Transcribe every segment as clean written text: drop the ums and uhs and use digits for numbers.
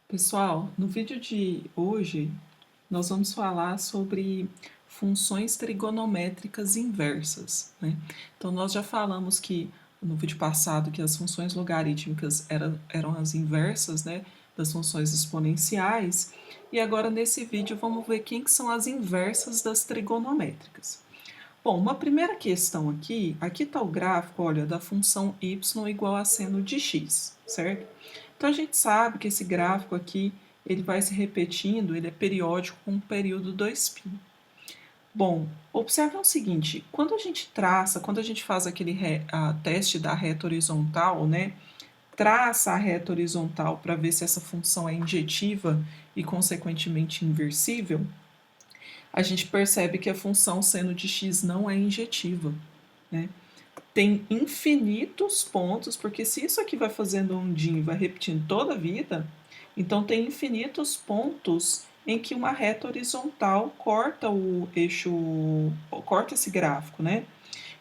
Pessoal, no vídeo de hoje nós vamos falar sobre funções trigonométricas inversas, né? Então nós já falamos que no vídeo passado que as funções logarítmicas eram as inversas, né, das funções exponenciais, e agora nesse vídeo vamos ver quem que são as inversas das trigonométricas. Bom, uma primeira questão aqui está o gráfico, olha, da função y igual a seno de x, certo? Então a gente sabe que esse gráfico aqui, ele vai se repetindo, ele é periódico com um período 2π. Bom, observe o seguinte, quando a gente faz aquele teste da reta horizontal, né, traça a reta horizontal para ver se essa função é injetiva e consequentemente inversível, a gente percebe que a função seno de x não é injetiva, né? Tem infinitos pontos, porque se isso aqui vai fazendo ondinho e vai repetindo toda a vida, então tem infinitos pontos em que uma reta horizontal corta o eixo, corta esse gráfico, né?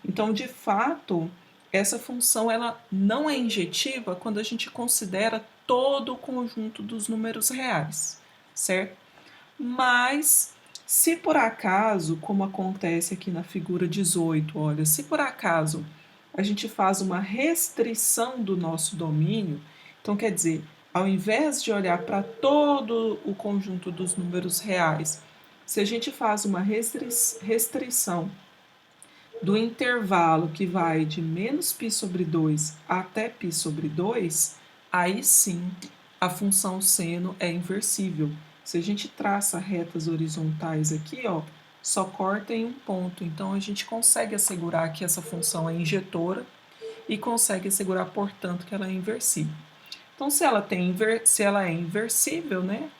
Então, de fato, essa função ela não é injetiva quando a gente considera todo o conjunto dos números reais, certo? Mas se por acaso, como acontece aqui na figura 18, olha, se por acaso a gente faz uma restrição do nosso domínio, então quer dizer, ao invés de olhar para todo o conjunto dos números reais, se a gente faz uma restrição do intervalo que vai de menos π sobre 2 até π sobre 2, aí sim a função seno é inversível. Se a gente traça retas horizontais aqui, ó, só corta em um ponto. Então a gente consegue assegurar que essa função é injetora e consegue assegurar, portanto, que ela é inversível. Então, se ela é inversível, né,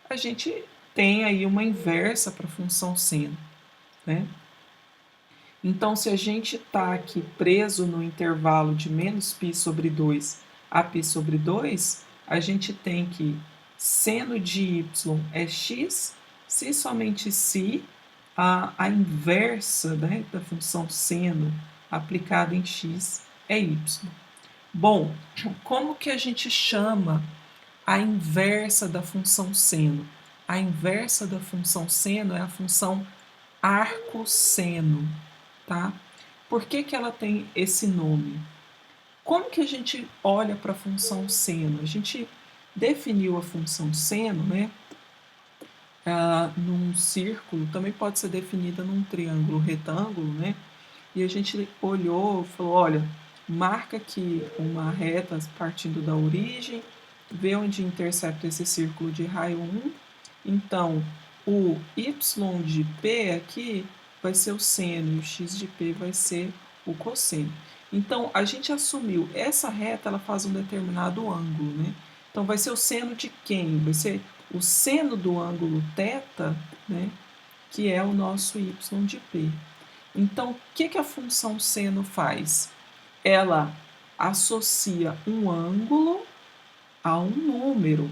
a gente tem aí uma inversa para a função seno, né? Então, se a gente está aqui preso no intervalo de menos π sobre 2 a π sobre 2, a gente tem que seno de y é x, se somente se a inversa, né, da função seno aplicada em x é y. Bom, como que a gente chama a inversa da função seno? A inversa da função seno é a função arcosseno, tá? Por que que ela tem esse nome? Como que a gente olha para a função seno? A gente definiu a função seno, né, num círculo, também pode ser definida num triângulo retângulo, né? E a gente olhou, falou, olha, marca aqui uma reta partindo da origem, vê onde intercepta esse círculo de raio 1. Então, o y de p aqui vai ser o seno e o x de p vai ser o cosseno. Então, a gente assumiu essa reta, ela faz um determinado ângulo, né? Então, vai ser o seno de quem? Vai ser o seno do ângulo θ, né? Que é o nosso y de p. Então, o que que a função seno faz? Ela associa um ângulo a um número.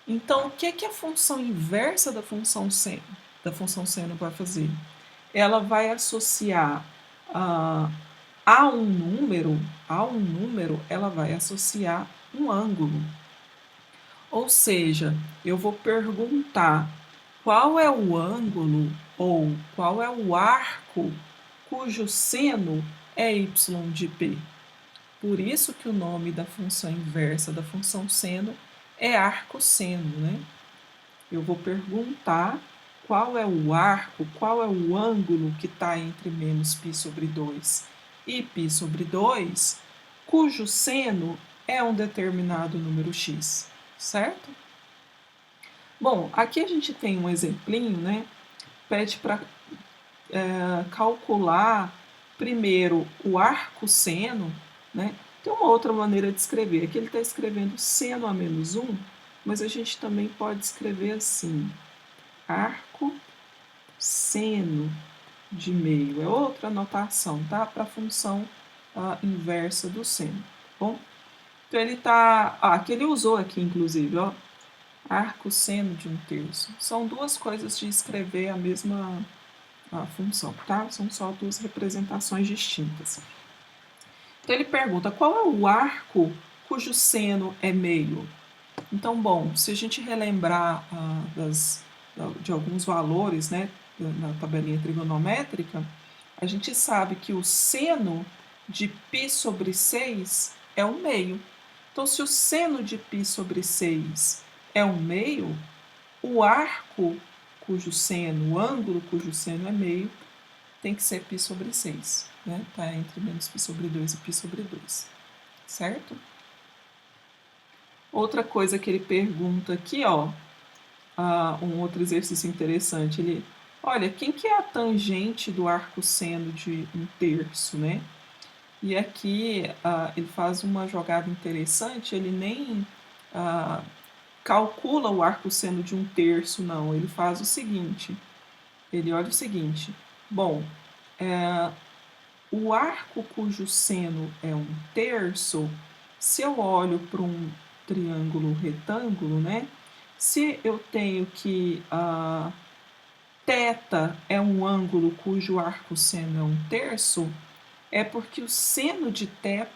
Então, o que que a função inversa da função seno vai fazer? Ela vai associar a um número, ela vai associar um ângulo. Ou seja, eu vou perguntar qual é o ângulo ou qual é o arco cujo seno é y de p. Por isso que o nome da função inversa da função seno é arcosseno, né? Eu vou perguntar qual é o arco, qual é o ângulo que está entre menos π sobre 2 e π sobre 2, cujo seno é um determinado número x, certo? Bom, aqui a gente tem um exemplinho, né? Pede para calcular primeiro o arcosseno, né? Tem uma outra maneira de escrever. Aqui ele está escrevendo seno a menos 1, mas a gente também pode escrever assim, arco seno de meio. É outra notação, tá? Para a função inversa do seno. Bom, então ele está... que ele usou aqui, inclusive, ó, arco seno de 1/3. São duas coisas de escrever a mesma função, tá? São só duas representações distintas. Então ele pergunta, qual é o arco cujo seno é meio? Então, bom, se a gente relembrar de alguns valores, né, na tabelinha trigonométrica, a gente sabe que o seno de π sobre 6 é 1/2. Então, se o seno de π sobre 6 é 1/2, o arco cujo seno, o ângulo cujo seno é meio, tem que ser π sobre 6, né? Tá entre menos π sobre 2 e π sobre 2, certo? Outra coisa que ele pergunta aqui, ó, um outro exercício interessante, olha, quem que é a tangente do arco seno de 1/3, né? E aqui ele faz uma jogada interessante, ele nem calcula o arco seno de 1/3, não, ele faz o seguinte, ele olha o seguinte, bom, o arco cujo seno é 1/3, se eu olho para um triângulo retângulo, né? Se eu tenho que θ é um ângulo cujo arco seno é 1/3, é porque o seno de θ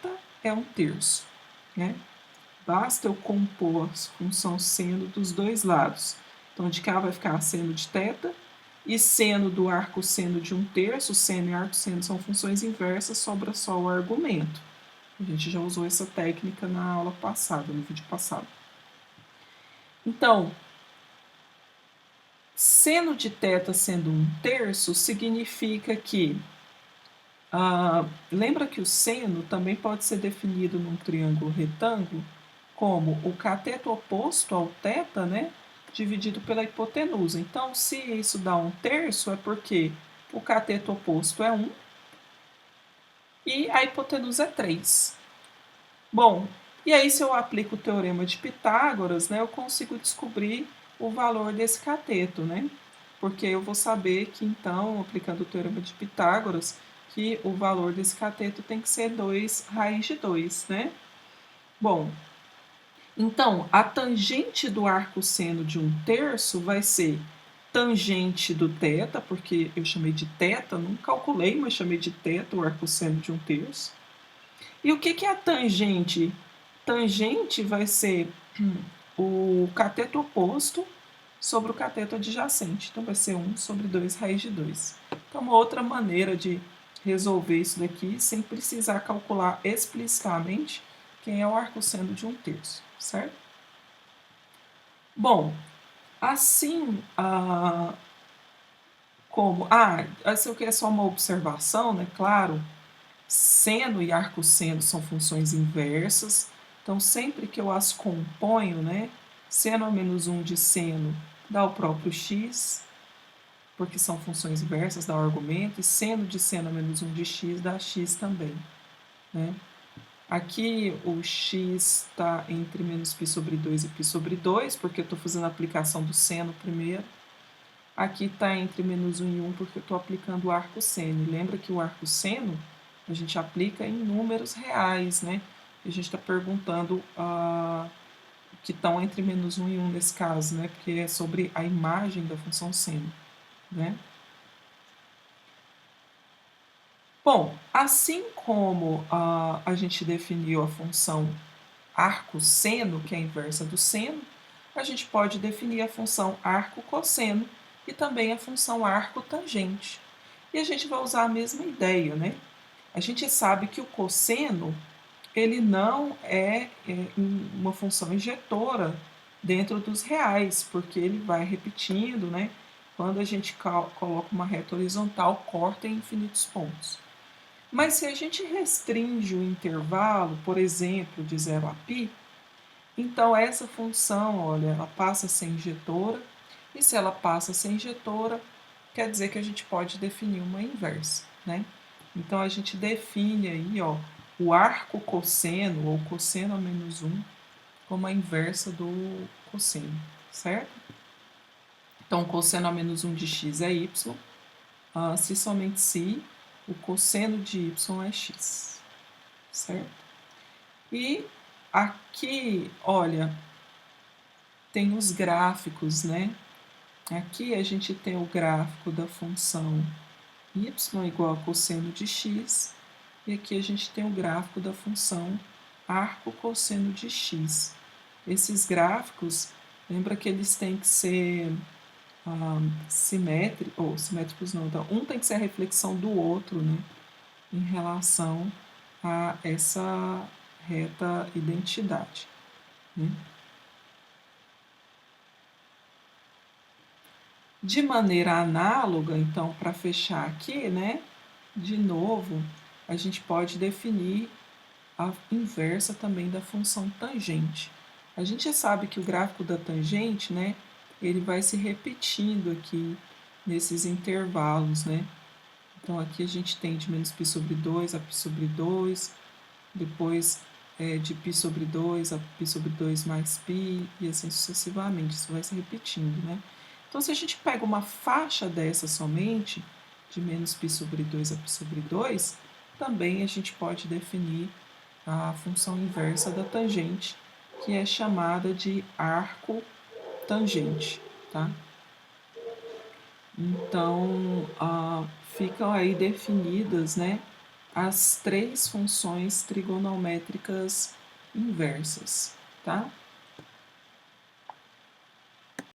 é 1/3, né? Basta eu compor a função seno dos dois lados. Então, de cá vai ficar seno de θ, e seno do arco seno de 1/3, seno e arco seno são funções inversas, sobra só o argumento. A gente já usou essa técnica na aula passada, no vídeo passado. Então, seno de θ sendo 1/3 significa que, lembra que o seno também pode ser definido num triângulo retângulo como o cateto oposto ao θ, né, dividido pela hipotenusa. Então, se isso dá 1/3, é porque o cateto oposto é 1 e a hipotenusa é 3. Bom, e aí se eu aplico o teorema de Pitágoras, né, eu consigo descobrir o valor desse cateto, né? Porque eu vou saber que, então, aplicando o teorema de Pitágoras, que o valor desse cateto tem que ser 2 raiz de 2, né? Bom, então, a tangente do arco seno de 1/3 vai ser tangente do θ, porque eu chamei de θ, não calculei, mas chamei de θ o arco seno de 1/3. E o que é a tangente? Tangente vai ser o cateto oposto sobre o cateto adjacente. Então, vai ser 1 sobre 2 raiz de 2. Então, uma outra maneira de resolver isso daqui sem precisar calcular explicitamente quem é o arco seno de 1/3, certo? Bom, assim como... essa aqui é só uma observação, né? Claro, seno e arco seno são funções inversas, então sempre que eu as componho, né? Seno a menos 1 de seno dá o próprio x, porque são funções inversas, dá o argumento, e seno de seno a menos 1 de x dá x também, né? Aqui o x está entre menos π sobre 2 e π sobre 2, porque eu estou fazendo a aplicação do seno primeiro. Aqui está entre menos 1 e 1, porque eu estou aplicando o arco seno. E lembra que o arco seno a gente aplica em números reais, né? E a gente está perguntando que estão entre menos 1 e 1 nesse caso, né? Porque é sobre a imagem da função seno, né? Bom, assim como a gente definiu a função arco-seno, que é a inversa do seno, a gente pode definir a função arco-cosseno e também a função arco-tangente. E a gente vai usar a mesma ideia, né? A gente sabe que o cosseno ele não é uma função injetora dentro dos reais, porque ele vai repetindo, né? Quando a gente coloca uma reta horizontal, corta em infinitos pontos. Mas se a gente restringe o intervalo, por exemplo, de 0 a π, então essa função, olha, ela passa a ser injetora, e se ela passa a ser injetora, quer dizer que a gente pode definir uma inversa, né? Então a gente define aí, ó, o arco cosseno, ou cosseno a menos 1, como a inversa do cosseno, certo? Então, cosseno a menos 1 de x é y, se somente se o cosseno de y é x, certo? E aqui, olha, tem os gráficos, né? Aqui a gente tem o gráfico da função y igual a cosseno de x, e aqui a gente tem o gráfico da função arco cosseno de x. esses gráficos, lembra que eles têm que ser simétricos não, então um tem que ser a reflexão do outro, né, em relação a essa reta identidade, né? De maneira análoga, então, para fechar aqui, né, de novo, a gente pode definir a inversa também da função tangente. A gente já sabe que o gráfico da tangente, né, ele vai se repetindo aqui nesses intervalos, né? Então aqui a gente tem de menos π sobre 2 a π sobre 2, depois de π sobre 2 a π sobre 2 mais π, e assim sucessivamente, isso vai se repetindo, né? Então se a gente pega uma faixa dessa somente, de menos π sobre 2 a π sobre 2, também a gente pode definir a função inversa da tangente, que é chamada de arco tangente, tá? Então, ficam aí definidas, né, as três funções trigonométricas inversas, tá?